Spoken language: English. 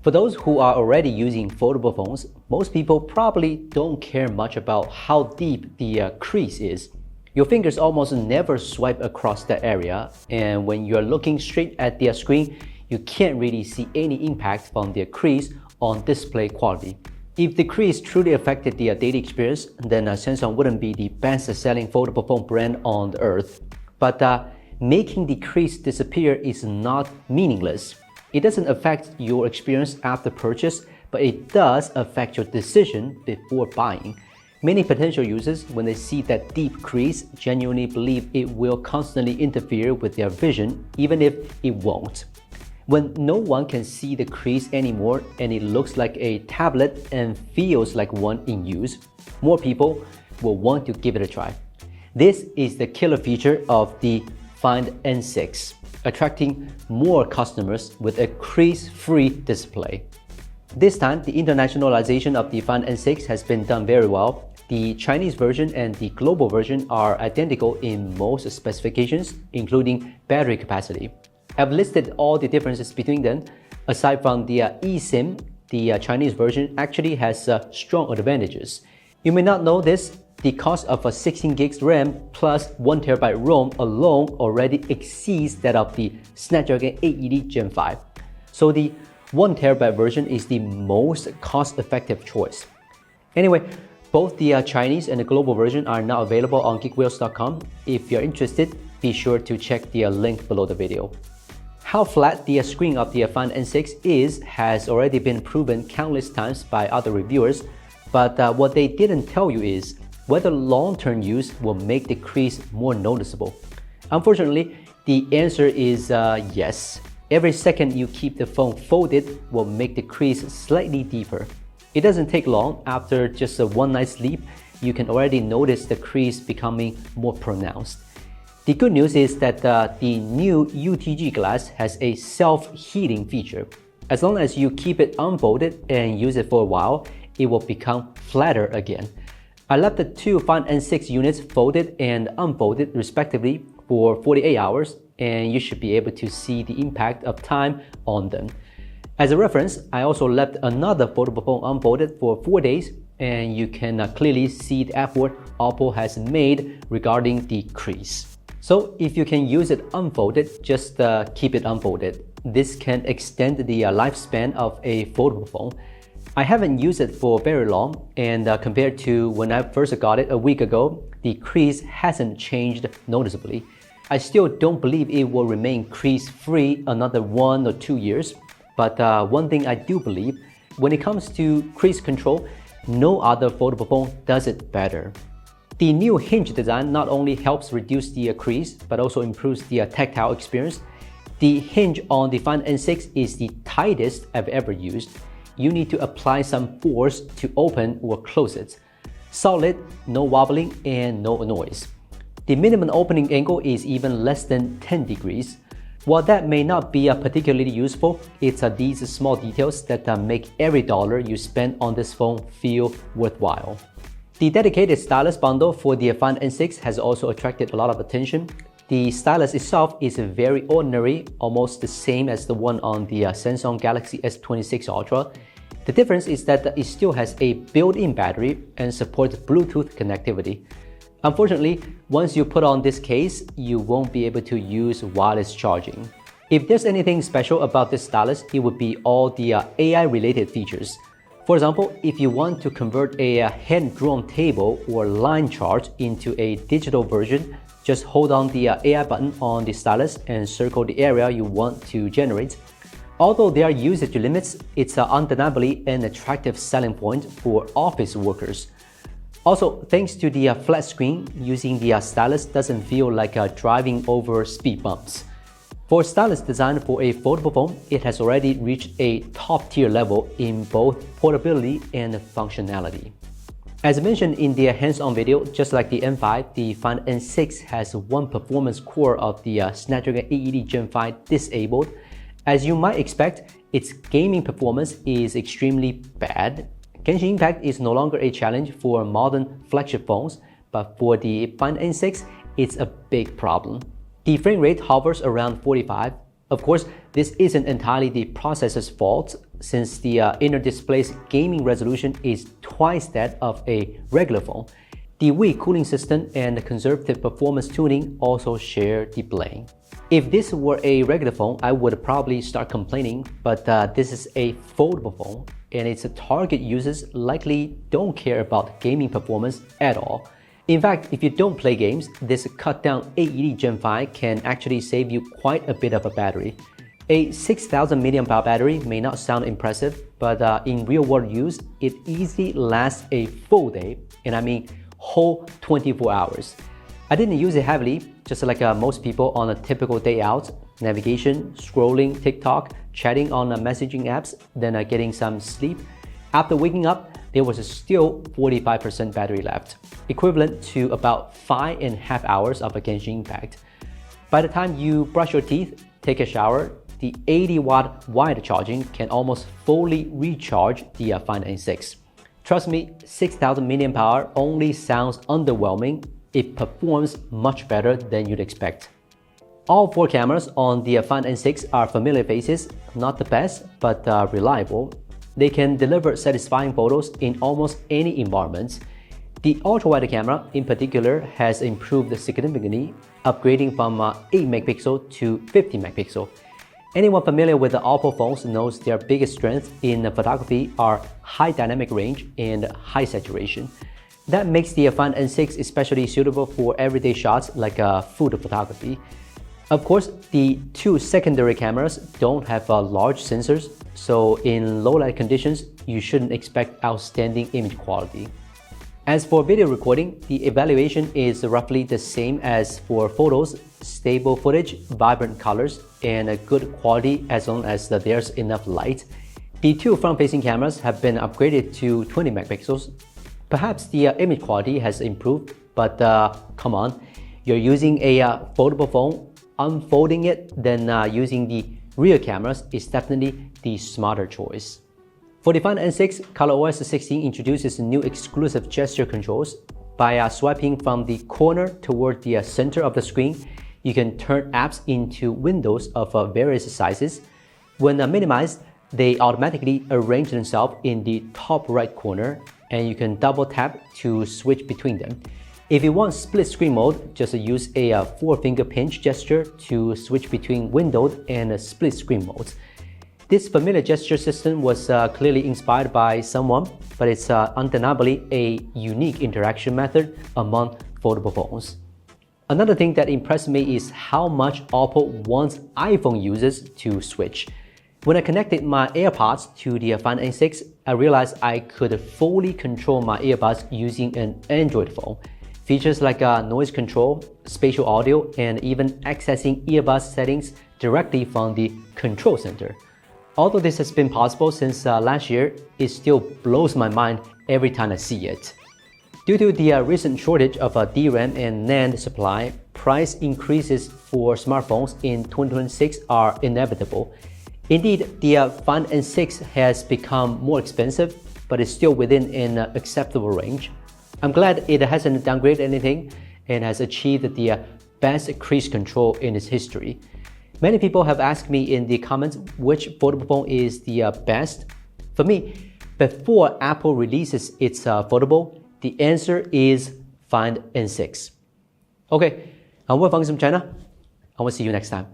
For those who are already using foldable phones, most people probably don't care much about how deep the crease is. Your fingers almost never swipe across that area, and when you're looking straight at the screen, you can't really see any impact from the crease on display quality. If the crease truly affected the daily experience, then Samsung wouldn't be the best-selling foldable phone brand on the earth. But making the crease disappear is not meaningless. It doesn't affect your experience after purchase, but it does affect your decision before buying. Many potential users, when they see that deep crease, genuinely believe it will constantly interfere with their vision, even if it won't. When no one can see the crease anymore and it looks like a tablet and feels like one in use, more people will want to give it a try. This is the killer feature of the Find N6, attracting more customers with a crease-free display. This time, the internationalization of the Find N6 has been done very well. The Chinese version and the global version are identical in most specifications, including battery capacity. I've listed all the differences between them. Aside from the eSIM, the Chinese version actually has strong advantages. You may not know this, the cost of a 16 gigs RAM plus 1TB ROM alone already exceeds that of the Snapdragon 8 Elite Gen 5. So the 1TB version is the most cost-effective choice. Anyway, both the Chinese and the global version are now available on geekwheels.com. If you're interested, be sure to check the link below the video. How flat the screen of the Find N6 is has already been proven countless times by other reviewers, but what they didn't tell you is whether long-term use will make the crease more noticeable. Unfortunately, the answer is yes. Every second you keep the phone folded will make the crease slightly deeper. It doesn't take long. After just one night's sleep, you can already notice the crease becoming more pronounced. The good news is that the new UTG glass has a self-heating feature. As long as you keep it unfolded and use it for a while, it will become flatter again. I left the two Find N6 units folded and unfolded respectively for 48 hours, and you should be able to see the impact of time on them. As a reference, I also left another foldable phone unfolded for 4 days, and you can clearly see the effort OPPO has made regarding the crease. So if you can use it unfolded, just keep it unfolded. This can extend the lifespan of a foldable phone. I haven't used it for very long, and compared to when I first got it a week ago, the crease hasn't changed noticeably. I still don't believe it will remain crease-free another 1 or 2 years, but one thing I do believe, when it comes to crease control, no other foldable phone does it better. The new Hinge design not only helps reduce the crease, but also improves the tactile experience. The hinge on the Find N6 is the tightest I've ever used. You need to apply some force to open or close it. Solid, no wobbling, and no noise. The minimum opening angle is even less than 10 degrees. While that may not be particularly useful, it's these small details that make every dollar you spend on this phone feel worthwhile. The dedicated stylus bundle for the Find N6 has also attracted a lot of attention. The stylus itself is very ordinary, almost the same as the one on the Samsung Galaxy S26 Ultra. The difference is that it still has a built-in battery and supports Bluetooth connectivity. Unfortunately, once you put on this case, you won't be able to use wireless charging. If there's anything special about this stylus, it would be all the AI-related features. For example, if you want to convert a hand-drawn table or line chart into a digital version, just hold on the AI button on the stylus and circle the area you want to generate. Although there are usage limits, it's undeniably an attractive selling point for office workers. Also, thanks to the flat screen, using the stylus doesn't feel like driving over speed bumps. For stylus designed for a foldable phone, it has already reached a top-tier level in both portability and functionality. As mentioned in the hands-on video, just like the N5, the Find N6 has one performance core of the Snapdragon 8 Elite Gen 5 disabled. As you might expect, its gaming performance is extremely bad. Genshin Impact is no longer a challenge for modern flagship phones, but for the Find N6, it's a big problem. The frame rate hovers around 45. Of course, this isn't entirely the processor's fault. since the inner display's gaming resolution is twice that of a regular phone. The weak cooling system and conservative performance tuning also share the blame. If this were a regular phone, I would probably start complaining, but this is a foldable phone, and its target users likely don't care about gaming performance at all. In fact, if you don't play games, this cut-down AED Gen 5 can actually save you quite a bit of a battery. A 6,000 mAh battery may not sound impressive, but in real-world use, it easily lasts a full day, and I mean whole 24 hours. I didn't use it heavily, just like most people on a typical day out, navigation, scrolling TikTok, chatting on messaging apps, then getting some sleep. After waking up, there was still 45% battery left, equivalent to about 5.5 hours of a Genshin impact. By the time you brush your teeth, take a shower, the 80-watt wide charging can almost fully recharge the Find N6. Trust me, 6,000 mAh only sounds underwhelming. It performs much better than you'd expect. All four cameras on the Find N6 are familiar faces, not the best, but reliable. They can deliver satisfying photos in almost any environment. The ultra-wide camera, in particular, has improved significantly, upgrading from 8 megapixel to 50 megapixel. Anyone familiar with the OPPO phones knows their biggest strengths in photography are high dynamic range and high saturation. That makes the Find N6 especially suitable for everyday shots like food photography. Of course, the two secondary cameras don't have large sensors, so in low light conditions, you shouldn't expect outstanding image quality. As for video recording, the evaluation is roughly the same as for photos: stable footage, vibrant colors, and a good quality as long as there's enough light. The two front-facing cameras have been upgraded to 20 megapixels. Perhaps the image quality has improved, but come on, you're using a foldable phone, unfolding it, then using the rear cameras is definitely the smarter choice. For the Find N6, ColorOS 16 introduces new exclusive gesture controls. By swiping from the corner toward the center of the screen, you can turn apps into windows of various sizes. When minimized, they automatically arrange themselves in the top right corner, and you can double tap to switch between them. If you want split screen mode, just use a 4-finger pinch gesture to switch between windowed and split screen modes. This familiar gesture system was clearly inspired by someone, but it's undeniably a unique interaction method among foldable phones. Another thing that impressed me is how much OPPO wants iPhone users to switch. When I connected my AirPods to the Find N6, I realized I could fully control my earbuds using an Android phone. Features like noise control, spatial audio, and even accessing earbud settings directly from the control center. Although this has been possible since last year, it still blows my mind every time I see it. Due to the recent shortage of DRAM and NAND supply, price increases for smartphones in 2026 are inevitable. Indeed, the Find N6 has become more expensive, but is still within an acceptable range. I'm glad it hasn't downgraded anything and has achieved the best crease control in its history. Many people have asked me in the comments which foldable phone is the best. For me, before Apple releases its foldable, the answer is Find N6. Okay, I'm Will from Gizmochina. I will see you next time.